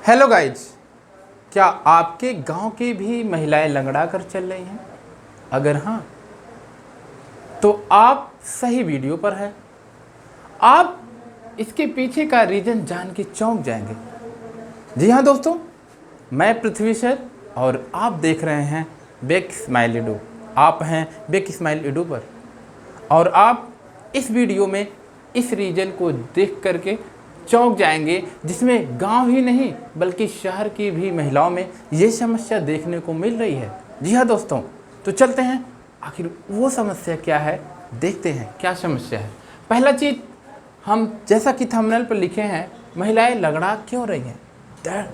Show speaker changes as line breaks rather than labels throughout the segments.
Hello guys, क्या आपके गांव की भी महिलाएं लंगड़ा कर चल रही हैं? अगर हाँ तो आप सही वीडियो पर हैं। आप इसके पीछे का रीजन जान के चौंक जाएंगे। जी हाँ दोस्तों, मैं पृथ्वी सर और आप देख रहे हैं बेक स्माइल एडू। आप हैं बेक स्माइल एडू पर और आप इस वीडियो में इस रीजन को देख करके चौंक जाएंगे, जिसमें गांव ही नहीं बल्कि शहर की भी महिलाओं में ये समस्या देखने को मिल रही है। जी हाँ दोस्तों, तो चलते हैं आखिर वो समस्या क्या है, देखते हैं क्या समस्या है। पहला चीज़, हम जैसा कि थंबनेल पर लिखे हैं, महिलाएं लंगड़ा क्यों रही हैं,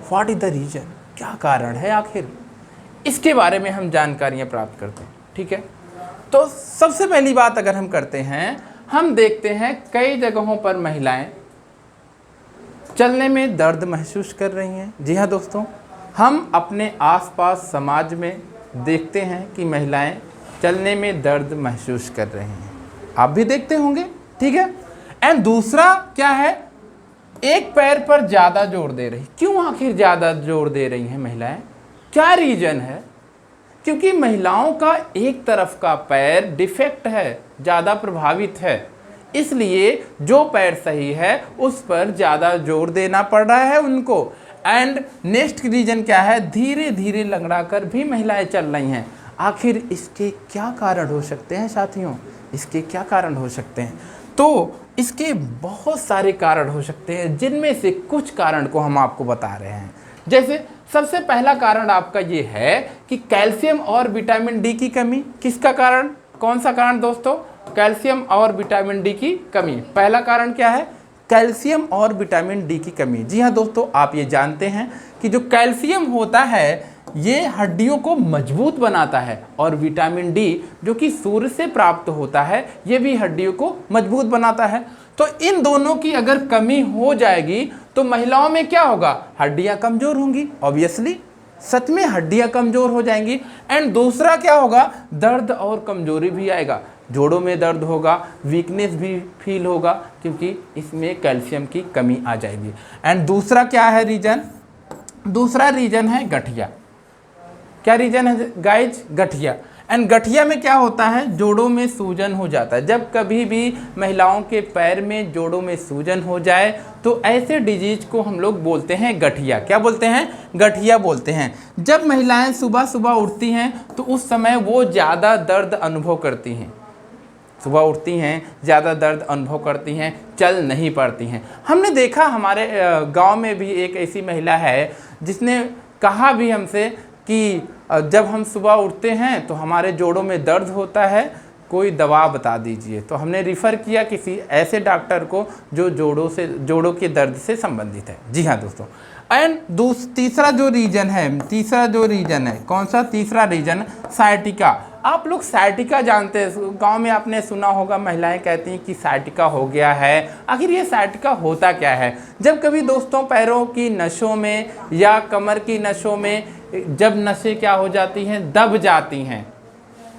व्हाट इज द रीजन, क्या कारण है आखिर, इसके बारे में हम जानकारियाँ प्राप्त करते हैं। ठीक है, तो सबसे पहली बात अगर हम करते हैं, हम देखते हैं कई जगहों पर महिलाएं चलने में दर्द महसूस कर रही हैं। जी हाँ दोस्तों, हम अपने आसपास समाज में देखते हैं कि महिलाएं चलने में दर्द महसूस कर रही हैं। आप भी देखते होंगे, ठीक है। एंड दूसरा क्या है, एक पैर पर ज़्यादा जोर दे रही। क्यों आखिर ज़्यादा जोर दे रही हैं महिलाएं, क्या रीज़न है? क्योंकि महिलाओं का एक तरफ का पैर डिफेक्ट है, ज़्यादा प्रभावित है, इसलिए जो पैर सही है उस पर ज़्यादा जोर देना पड़ रहा है उनको। एंड नेक्स्ट रीजन क्या है, धीरे धीरे लंगड़ा कर भी महिलाएं चल रही हैं। आखिर इसके क्या कारण हो सकते हैं साथियों, इसके क्या कारण हो सकते हैं? तो इसके बहुत सारे कारण हो सकते हैं, जिनमें से कुछ कारण को हम आपको बता रहे हैं। जैसे सबसे पहला कारण आपका ये है कि कैल्शियम और विटामिन डी की कमी। किसका कारण, कौन सा कारण दोस्तों? कैल्शियम और विटामिन डी की कमी। पहला कारण क्या है, कैल्शियम और विटामिन डी की कमी। जी हाँ दोस्तों, आप ये जानते हैं कि जो कैल्शियम होता है ये हड्डियों को मजबूत बनाता है, और विटामिन डी जो कि सूर्य से प्राप्त होता है ये भी हड्डियों को मजबूत बनाता है। तो इन दोनों की अगर कमी हो जाएगी तो महिलाओं में क्या होगा, हड्डियां कमजोर होंगी। ऑब्वियसली सच में हड्डियां कमजोर हो जाएंगी। एंड दूसरा क्या होगा, दर्द और कमजोरी भी आएगा, जोड़ों में दर्द होगा, वीकनेस भी फील होगा, क्योंकि इसमें कैल्शियम की कमी आ जाएगी। एंड दूसरा क्या है रीजन, दूसरा रीजन है गठिया। क्या रीजन है गाइज, गठिया। एंड गठिया में क्या होता है, जोड़ों में सूजन हो जाता है। जब कभी भी महिलाओं के पैर में जोड़ों में सूजन हो जाए तो ऐसे डिजीज को हम लोग बोलते हैं गठिया। क्या बोलते हैं, गठिया बोलते हैं। जब महिलाएं सुबह सुबह उठती हैं तो उस समय वो ज़्यादा दर्द अनुभव करती हैं, सुबह उठती हैं ज़्यादा दर्द अनुभव करती हैं, चल नहीं पाती हैं। हमने देखा हमारे गांव में भी एक ऐसी महिला है जिसने कहा भी हमसे कि जब हम सुबह उठते हैं तो हमारे जोड़ों में दर्द होता है, कोई दवा बता दीजिए। तो हमने रिफ़र किया किसी ऐसे डॉक्टर को जो जोड़ों के दर्द से संबंधित है। जी हाँ दोस्तों। एंड तीसरा जो रीजन है, कौन सा तीसरा रीजन, साइटिका। आप लोग साइटिका जानते हैं, गांव में आपने सुना होगा, महिलाएं कहती हैं कि साइटिका हो गया है। आखिर ये साइटिका होता क्या है? जब कभी दोस्तों पैरों की नसों में या कमर की नसों में जब नसें क्या हो जाती हैं, दब जाती हैं,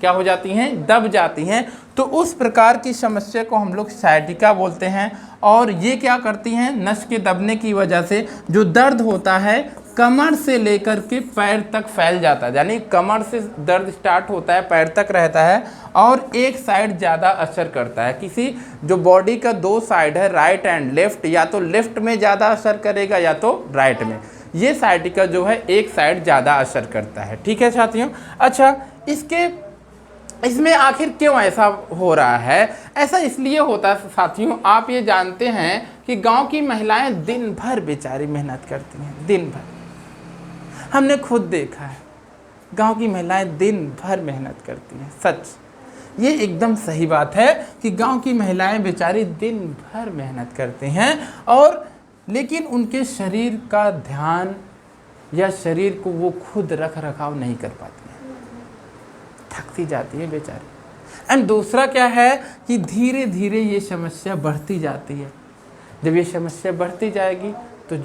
क्या हो जाती हैं, दब जाती हैं, तो उस प्रकार की समस्या को हम लोग साइटिका बोलते हैं। और ये क्या करती हैं, नस के दबने की वजह से जो दर्द होता है कमर से लेकर के पैर तक फैल जाता है। यानी कमर से दर्द स्टार्ट होता है, पैर तक रहता है, और एक साइड ज़्यादा असर करता है। किसी जो बॉडी का दो साइड है, राइट एंड लेफ्ट, या तो लेफ्ट में ज़्यादा असर करेगा या तो राइट में। ये साइटिका जो है एक साइड ज़्यादा असर करता है। ठीक है साथियों। अच्छा, इसमें आखिर क्यों ऐसा हो रहा है? ऐसा इसलिए होता है साथियों, आप ये जानते हैं कि गांव की महिलाएं दिन भर बेचारी मेहनत करती हैं, दिन भर। हमने खुद देखा है, गांव की महिलाएं दिन भर मेहनत करती हैं। सच, ये एकदम सही बात है कि गांव की महिलाएं बेचारी दिन भर मेहनत करती हैं, और लेकिन उनके शरीर का ध्यान या शरीर को वो खुद रख रखाव नहीं कर पाती हैं, थकती जाती है बेचारी। एंड दूसरा क्या है कि धीरे धीरे ये समस्या बढ़ती जाती है। जब ये समस्या बढ़ती जाएगी तो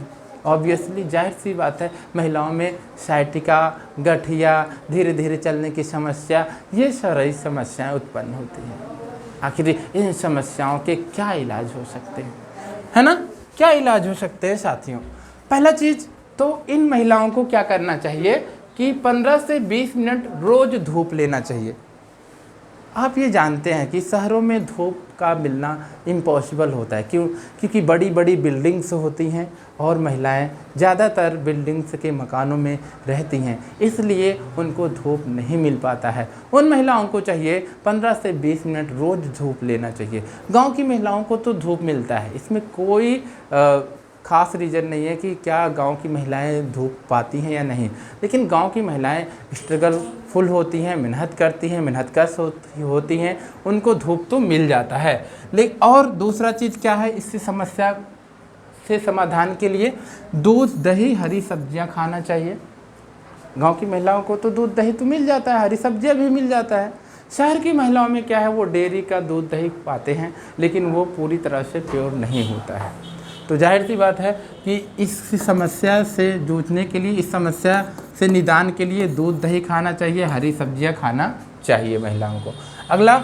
ऑब्वियसली जाहिर सी बात है महिलाओं में साइटिका, गठिया, धीरे धीरे चलने की समस्या, ये सारी समस्याएं उत्पन्न होती हैं। आखिर इन समस्याओं के क्या इलाज हो सकते हैं, है ना? क्या इलाज हो सकते हैं साथियों? पहला चीज़, तो इन महिलाओं को क्या करना चाहिए कि 15 से 20 मिनट रोज़ धूप लेना चाहिए। आप ये जानते हैं कि शहरों में धूप का मिलना इम्पॉसिबल होता है, क्योंकि बड़ी बड़ी बिल्डिंग्स होती हैं और महिलाएं ज़्यादातर बिल्डिंग्स के मकानों में रहती हैं, इसलिए उनको धूप नहीं मिल पाता है। उन महिलाओं को चाहिए 15 से 20 मिनट रोज़ धूप लेना चाहिए। गांव की महिलाओं को तो धूप मिलता है, इसमें कोई ख़ास रीज़न नहीं है कि क्या गांव की महिलाएं धूप पाती हैं या नहीं, लेकिन गांव की महिलाएं स्ट्रगल फुल होती हैं, मेहनत करती हैं, मेहनतकश होती हैं, उनको धूप तो मिल जाता है। लेकिन और दूसरा चीज़ क्या है, इससे समस्या से समाधान के लिए दूध, दही, हरी सब्जियां खाना चाहिए। गांव की महिलाओं को तो दूध, दही तो मिल जाता है, हरी सब्जियां भी मिल जाता है। शहर की महिलाओं में क्या है, वो डेयरी का दूध, दही पाते हैं, लेकिन वो पूरी तरह से प्योर नहीं होता है। तो जाहिर सी बात है कि इस समस्या से जूझने के लिए, इस समस्या से निदान के लिए दूध, दही खाना चाहिए, हरी सब्जियां खाना चाहिए महिलाओं को। अगला,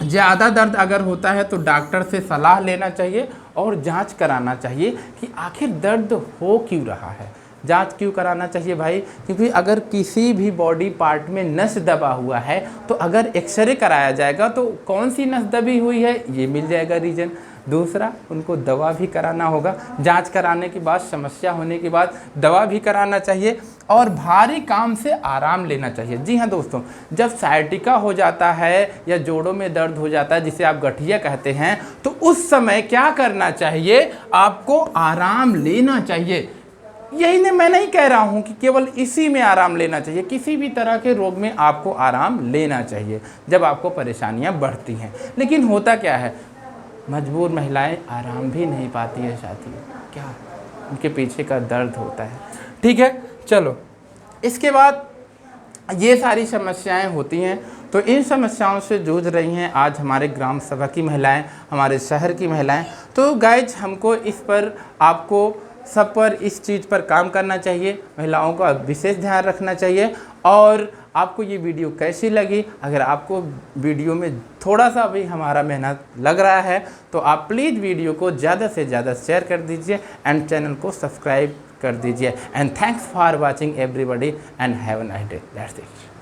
ज़्यादा दर्द अगर होता है तो डॉक्टर से सलाह लेना चाहिए और जांच कराना चाहिए कि आखिर दर्द हो क्यों रहा है। जांच क्यों कराना चाहिए भाई, क्योंकि अगर किसी भी बॉडी पार्ट में नस दबा हुआ है तो अगर एक्सरे कराया जाएगा तो कौन सी नस दबी हुई है ये मिल जाएगा रीज़न। दूसरा, उनको दवा भी कराना होगा। जांच कराने के बाद, समस्या होने के बाद दवा भी कराना चाहिए और भारी काम से आराम लेना चाहिए। जी हाँ दोस्तों, जब साइटिका हो जाता है या जोड़ों में दर्द हो जाता है, जिसे आप गठिया कहते हैं, तो उस समय क्या करना चाहिए, आपको आराम लेना चाहिए। यही नहीं, मैं नहीं कह रहा हूँ कि केवल इसी में आराम लेना चाहिए, किसी भी तरह के रोग में आपको आराम लेना चाहिए जब आपको परेशानियाँ बढ़ती हैं। लेकिन होता क्या है, मजबूर महिलाएं आराम भी नहीं पाती है साथियों, क्या उनके पीछे का दर्द होता है। ठीक है, चलो इसके बाद ये सारी समस्याएं होती हैं, तो इन समस्याओं से जूझ रही हैं आज हमारे ग्राम सभा की महिलाएं, हमारे शहर की महिलाएं। तो गाइज, हमको इस पर, आपको सब पर इस चीज़ पर काम करना चाहिए, महिलाओं का विशेष ध्यान रखना चाहिए। और आपको ये वीडियो कैसी लगी, अगर आपको वीडियो में थोड़ा सा भी हमारा मेहनत लग रहा है तो आप प्लीज़ वीडियो को ज़्यादा से ज़्यादा शेयर कर दीजिए एंड चैनल को सब्सक्राइब कर दीजिए। And thanks for watching everybody and have a nice day. That's it.